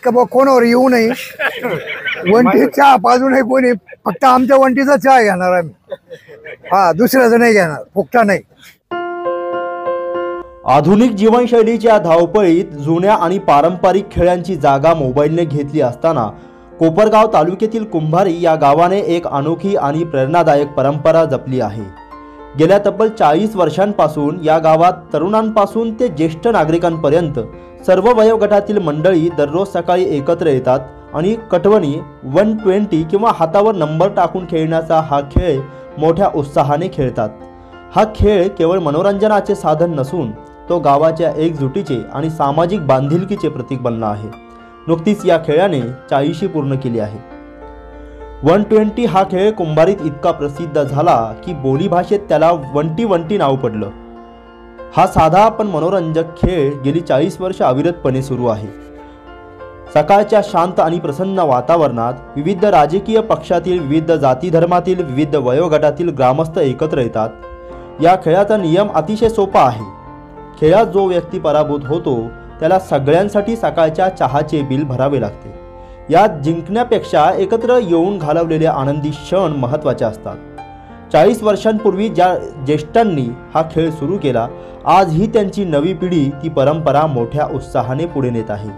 का बा कोणावर येऊ नये, वंटी चहा पाजू नये कोणी, फक्त आमच्या वंटीचा चहा घेणार आम्ही, हा दुसऱ्याचा नाही घेणार, फुकटा नाही। आधुनिक जीवनशैलीच्या धावपळीत जुन्या आणि पारंपरिक खेळांची जागा मोबाईलने घेतली असताना कोपरगाव तालुक्यातील कुंभारी या गावाने एक अनोखी आणि प्रेरणादायक परंपरा जपली आहे। गेल्या तब्बल 40 वर्षांपासून या गावात तरुणांपासून ते ज्येष्ठ नागरिकांपर्यंत सर्व वयोगटातील मंडळी दररोज सकाळी एकत्र येतात आणि कटवणी 120 किंवा हातावर नंबर टाकून खेळण्याचा हा खेळ मोठ्या उत्साहाने खेळतात। हा खेळ केवळ मनोरंजनाचे साधन नसून तो गावाच्या एकजुटीचे आणि सामाजिक बांधिलकीचे प्रतीक बनला आहे। नुकतीच या खेळाने 40 पूर्ण केली आहे। 120 हा खेळ कुंभारीत इतका प्रसिद्ध झाला की बोली भाषेत त्याला वंटी नाव पडलं। हा साधा पण मनोरंजक खेळ गेली 40 वर्ष अविरतपणे सुरू आहे। सकाळच्या शांत आणि प्रसन्न वातावरणात विविध राजकीय पक्षातील, विविध जाती धर्मातील, विविध वयोगटातील ग्रामस्थ एकत्र येतात। या खेळाचा नियम अतिशय सोपा आहे। खेळात जो व्यक्ती पराभूत होतो त्याला सगळ्यांसाठी सकाळच्या चहाचे बिल भरावे लागते। यात जिंकण्यापेक्षा एकत्र येऊन घालवलेले आनंदी क्षण महत्त्वाचे असतात। 40 वर्षांपूर्वी ज्या ज्येष्ठांनी हा खेळ सुरू केला, आजही त्यांची नवी पिढी ती परंपरा मोठ्या उत्साहाने पुढे नेत आहे।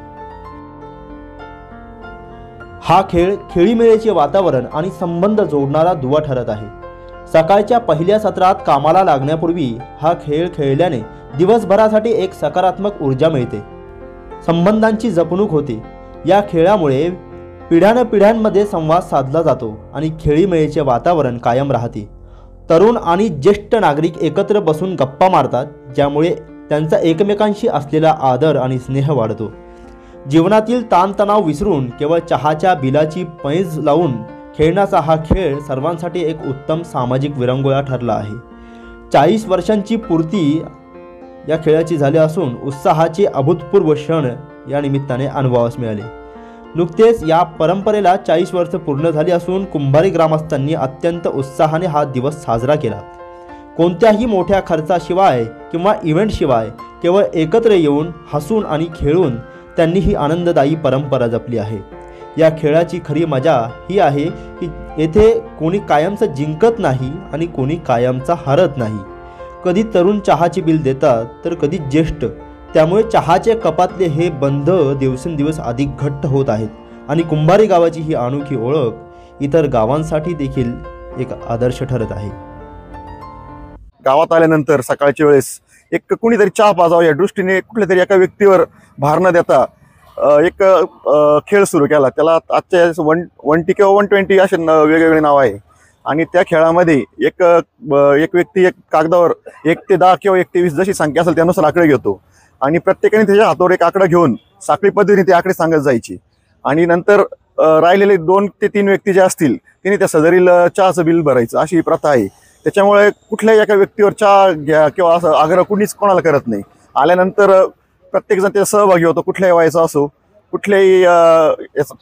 हा खेळ खेळीमेळीचे वातावरण आणि संबंध जोडणारा दुवा ठरत आहे। सकाळच्या पहिल्या सत्रात कामाला लागण्यापूर्वी हा खेळ खेळल्याने दिवसभरासाठी एक सकारात्मक ऊर्जा मिळते, संबंधांची जपणूक होते। या खेळामुळे पिढ्यानपिढ्यांमध्ये संवाद साधला जातो आणि खेळीमेळीचे वातावरण कायम राहते। तरुण आणि ज्येष्ठ नागरिक एकत्र बसून गप्पा मारतात, ज्यामुळे त्यांचा एकमेकांशी असलेला आदर आणि स्नेह वाढतो। जीवनातील ताणतणाव विसरून केवळ चहाच्या बिलाची पैज लावून खेळण्याचा हा खेळ सर्वांसाठी एक उत्तम सामाजिक विरंगुळा ठरला आहे। 40 वर्षांची पूर्ती या खेळाची झाली असून उत्साहाचे अभूतपूर्व क्षण या निमित्ताने अनुभवास मिळाले। नुकतेच या परंपरेला 40 वर्ष पूर्ण झाली असून कुंभारी ग्रामस्थांनी अत्यंत उत्साहाने हा दिवस साजरा केला। कोणत्याही मोठ्या खर्चाशिवाय किंवा इव्हेंटशिवाय केवळ एकत्र येऊन हसून आणि खेळून त्यांनी ही आनंददायी परंपरा जपली आहे। या खेळाची खरी मजा ही आहे की येथे कोणी कायमचं जिंकत नाही आणि कोणी कायमचा हरत नाही। कधी तरुण चहाचे बिल देतात तर कधी ज्येष्ठ, त्यामुळे चहाचे कपातले हे बंध दिवसेंदिवस अधिक घट्ट होत आहेत आणि कुंभारी गावाची ही अनोखी ओळख इतर गावांसाठी देखील एक आदर्श ठरत आहे। गावात आल्यानंतर सकाळच्या वेळेस एक कुणीतरी चहा पाजावा या दृष्टीने कुठल्या तरी एका व्यक्तीवर भार न देता एक खेळ सुरू केला। त्याला आजच्या 120 किंवा 120 असे वेगवेगळे नाव आहे आणि त्या खेळामध्ये एक व्यक्ती एक कागदावर 1 ते 10 किंवा 1 ते 20 जशी संख्या असेल त्यानुसार आकडे घेतो आणि प्रत्येकाने त्याच्या हातावर एक आकडा घेऊन साखळी पद्धतीने ते आकडे सांगत जायची आणि नंतर राहिलेले 2 ते 3 व्यक्ती जे असतील त्यांनी त्या सदरील चहाचं बिल भरायचं, अशी प्रथा आहे। त्याच्यामुळे कुठल्याही एका व्यक्तीवर चहा घ्या किंवा असं आग्रह कुणीच कोणाला करत नाही। आल्यानंतर प्रत्येकजण त्यात सहभागी होतो, कुठल्याही वयाचा असो, कुठल्याही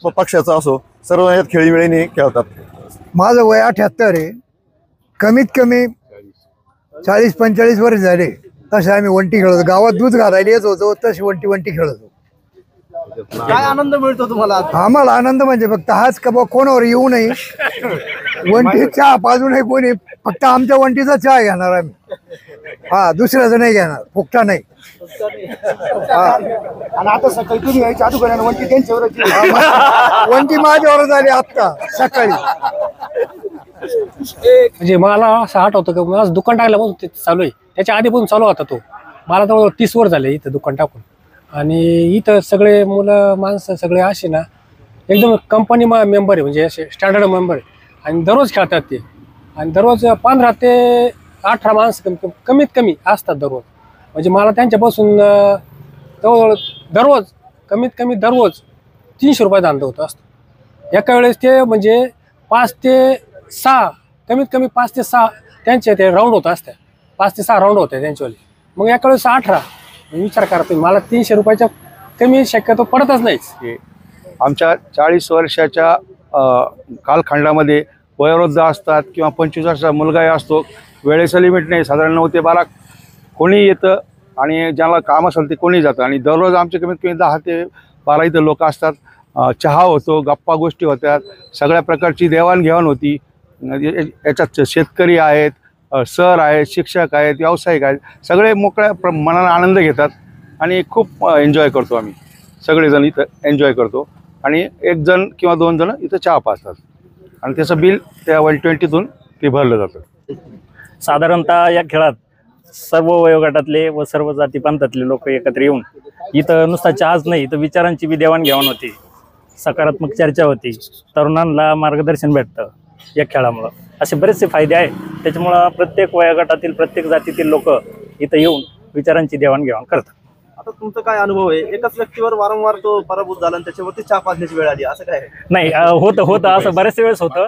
पक्षाचा असो, सर्व यात खेळीमेळीने खेळतात। माझं वय 78 आहे, कमीत कमी 40-45 वर्ष झाले तसे आम्ही वंटी खेळतो। गावात दूध घालायला येत होतो तसे वंटी खेळतो। काय आनंद मिळतो तुम्हाला? आम्हाला आनंद म्हणजे फक्त हाच का बा कोणावर येऊ नये, वंटी चहा पाजू नये कोणी, फक्त आमच्या वंटीचा चहा घेणार आम्ही, हा दुसऱ्याचा नाही घेणार, फुकटा नाही। आणि आता सकाळी तुम्ही यायच्या अगोदर वंटी त्यांच्यावर वंटी माझ्यावर झाली आता सकाळी। म्हणजे मला असं आठवतं की माझं दुकान टाकल्यापासून ते चालू आहे, त्याच्या आधीपासून चालू होता तो। मला जवळ 30 वर्ष झाले इथं दुकान टाकून आणि इथं सगळे मुलं माणसं सगळे असे ना एकदम कंपनी मेंबर आहे, म्हणजे असे स्टँडर्ड मेंबर आहे आणि दररोज खेळतात ते आणि दररोज 15 ते 18 माणसं कमीत कमी असतात दररोज। म्हणजे मला त्यांच्यापासून जवळजवळ दररोज कमीत कमी दररोज 300 रुपये धंदा होतो असतो। एका वेळेस ते म्हणजे 5 ते 6 कमीत कमी 5 ते 6 त्यांचे ते राऊंड होत असतात, 5 ते 6 राऊंड होते त्यांच्यावाले। मग एका वेळेस 18 विचार करा तुम्ही, मला 300 रुपयाच्या कमी शक्यतो पडतच नाहीच। आमच्या 40 वर्षाच्या कालखंडामध्ये वयोवृद्ध असतात किंवा 25 वर्षाचा मुलगाही असतो, वेळेचं लिमिट नाही, साधारण 9 ते 12 कोणी येतं आणि ज्याला काम असेल ते कोणी जातं आणि दररोज आमचे कमीत कमी 10 ते 12 इथं लोक असतात. चहा होतो, गप्पा गोष्टी होत्यात, सगळ्या प्रकारची देवाणघेवाण होती. याच्यात शेतकरी आहेत, सर आहेत, शिक्षक आहेत, व्यावसायिक आहेत, सगळे मोकळ्या मनाला आनंद घेतात आणि खूप एन्जॉय करतो आम्ही. सगळेजण इथं एन्जॉय करतो आणि 1 जण किंवा 2 जण इथं चहा पाजतात आणि त्याचं बिल त्या 120तून ते भरलं जातं. साधारणतः या खेळात सर्व वयोगटातले व सर्व जातीपंथातले लोक एकत्र येऊन इथं नुसता चहाच नाही तर विचारांची बी देवाणघेवाण होती, सकारात्मक चर्चा होती, तरुणांना मार्गदर्शन भेटतं या खेळामुळं. असे बरेचसे फायदे आहेत. त्याच्यामुळं प्रत्येक वयोगटातील प्रत्येक जातीतील लोक इथं येऊन विचारांची देवाणघेवाण करतात. आता तुमचा काय अनुभव आहे? एकाच व्यक्तीवर वारंवार तो पराभूत झाला आणि त्याच्यावरती चहा पाजण्याची वेळ आली, असं काय आहे? नाही होतं असं बऱ्याच वेळेस होतं.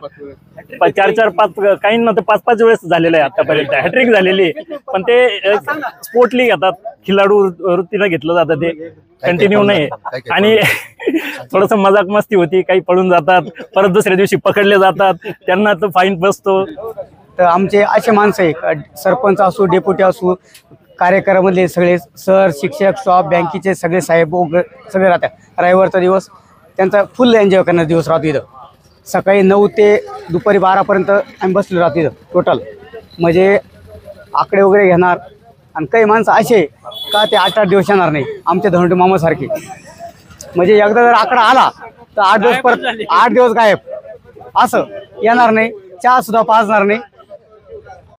4-4, 5 काहींना तर 5-5 वेळेस झालेलं आहे आतापर्यंत, हॅट्रिक झालेली आहे. पण ते स्पोर्टली घेतात, खिलाडू वृत्तीनं घेतलं जातं, ते कंटिन्यू नाही. आणि थोडंसं मजाक मस्ती होती, काही पळून जातात, परत दुसऱ्या दिवशी पकडले जातात, त्यांना तर फाईन बसतो. तर आमचे असे माणसं आहे, सरपंच असो, डेप्युटी असो, कार्यक्रमामधले सगळे सर, शिक्षक, स्टॉफ, बँकेचे सगळे साहेब वगैरे सगळे राहतात. रविवारचा दिवस त्यांचा फुल एन्जॉय करण्याचा दिवस राहतो इथं. सकाळी 9 ते दुपारी 12पर्यंत आम्ही बसलो राहतो इथं टोटल. म्हणजे आकडे वगैरे घेणार आणि काही माणसं असे का ते 8-8 दिवस येणार नाही, आमच्या धनुटे मामासारखे. म्हणजे एकदा जर आकडा आला तर 8 दिवस परत 8 दिवस गायब, असं येणार नाही, चहा सुद्धा पाजणार नाही.